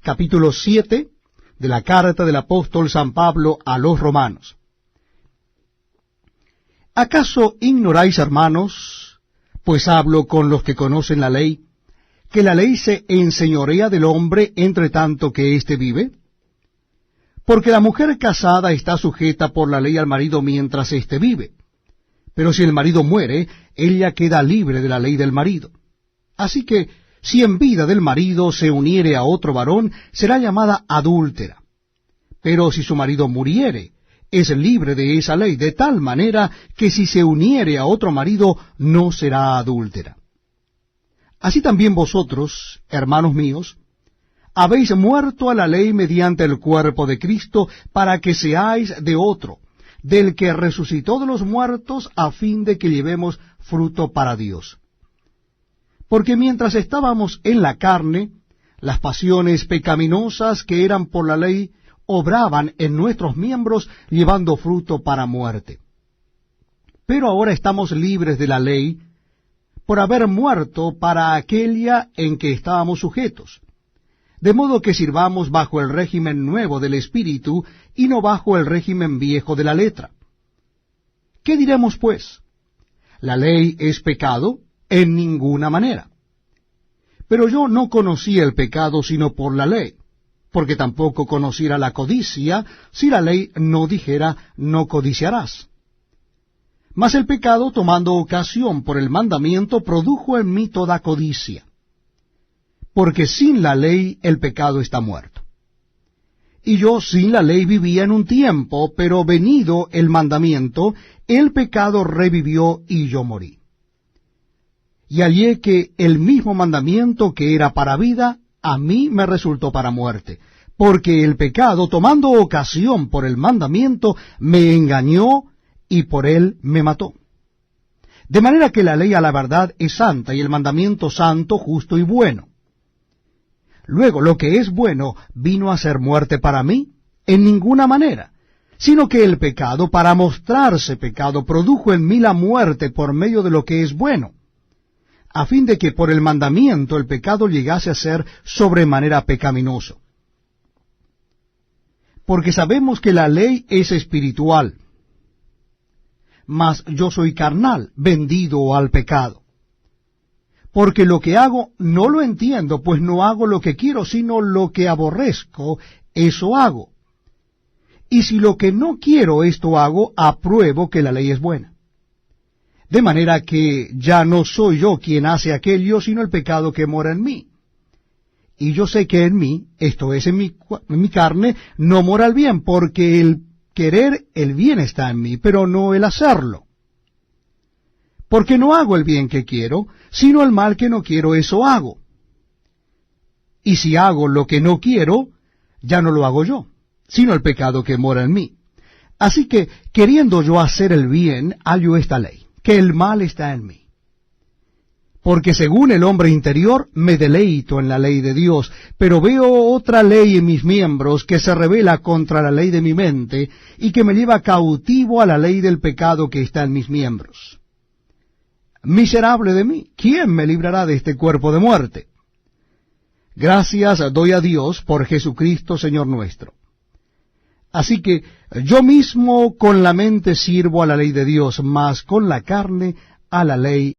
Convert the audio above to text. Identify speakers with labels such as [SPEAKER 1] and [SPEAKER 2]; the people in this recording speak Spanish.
[SPEAKER 1] capítulo 7 de la carta del apóstol San Pablo a los romanos. ¿Acaso ignoráis, hermanos, pues hablo con los que conocen la ley, que la ley se enseñorea del hombre entre tanto que éste vive? Porque la mujer casada está sujeta por la ley al marido mientras éste vive. Pero si el marido muere, ella queda libre de la ley del marido. Así que, si en vida del marido se uniere a otro varón, será llamada adúltera. Pero si su marido muriere, es libre de esa ley, de tal manera que si se uniere a otro marido, no será adúltera. Así también vosotros, hermanos míos, habéis muerto a la ley mediante el cuerpo de Cristo, para que seáis de otro, del que resucitó de los muertos, a fin de que llevemos fruto para Dios. Porque mientras estábamos en la carne, las pasiones pecaminosas que eran por la ley obraban en nuestros miembros, llevando fruto para muerte. Pero ahora estamos libres de la ley, por haber muerto para aquella en que estábamos sujetos, de modo que sirvamos bajo el régimen nuevo del Espíritu, y no bajo el régimen viejo de la letra. ¿Qué diremos, pues? ¿La ley es pecado? En ninguna manera. Pero yo no conocí el pecado sino por la ley, porque tampoco conociera la codicia, si la ley no dijera, no codiciarás. Mas el pecado, tomando ocasión por el mandamiento, produjo en mí toda codicia. Porque sin la ley el pecado está muerto. Y yo sin la ley vivía en un tiempo, pero venido el mandamiento, el pecado revivió y yo morí. Y hallé que el mismo mandamiento que era para vida, a mí me resultó para muerte, porque el pecado, tomando ocasión por el mandamiento, me engañó y por él me mató. De manera que la ley a la verdad es santa, y el mandamiento santo, justo y bueno. Luego, lo que es bueno vino a ser muerte para mí, en ninguna manera, sino que el pecado, para mostrarse pecado, produjo en mí la muerte por medio de lo que es bueno, a fin de que por el mandamiento el pecado llegase a ser sobremanera pecaminoso. Porque sabemos que la ley es espiritual, mas yo soy carnal, vendido al pecado. Porque lo que hago no lo entiendo, pues no hago lo que quiero, sino lo que aborrezco, eso hago. Y si lo que no quiero esto hago, apruebo que la ley es buena. De manera que ya no soy yo quien hace aquello, sino el pecado que mora en mí. Y yo sé que en mí, esto es en mi carne, no mora el bien, porque el querer el bien está en mí, pero no el hacerlo. Porque no hago el bien que quiero, sino el mal que no quiero, eso hago. Y si hago lo que no quiero, ya no lo hago yo, sino el pecado que mora en mí. Así que, queriendo yo hacer el bien, hallo esta ley, que el mal está en mí. Porque según el hombre interior me deleito en la ley de Dios, pero veo otra ley en mis miembros que se rebela contra la ley de mi mente y que me lleva cautivo a la ley del pecado que está en mis miembros. Miserable de mí, ¿quién me librará de este cuerpo de muerte? Gracias doy a Dios por Jesucristo Señor nuestro. Así que yo mismo con la mente sirvo a la ley de Dios, mas con la carne a la ley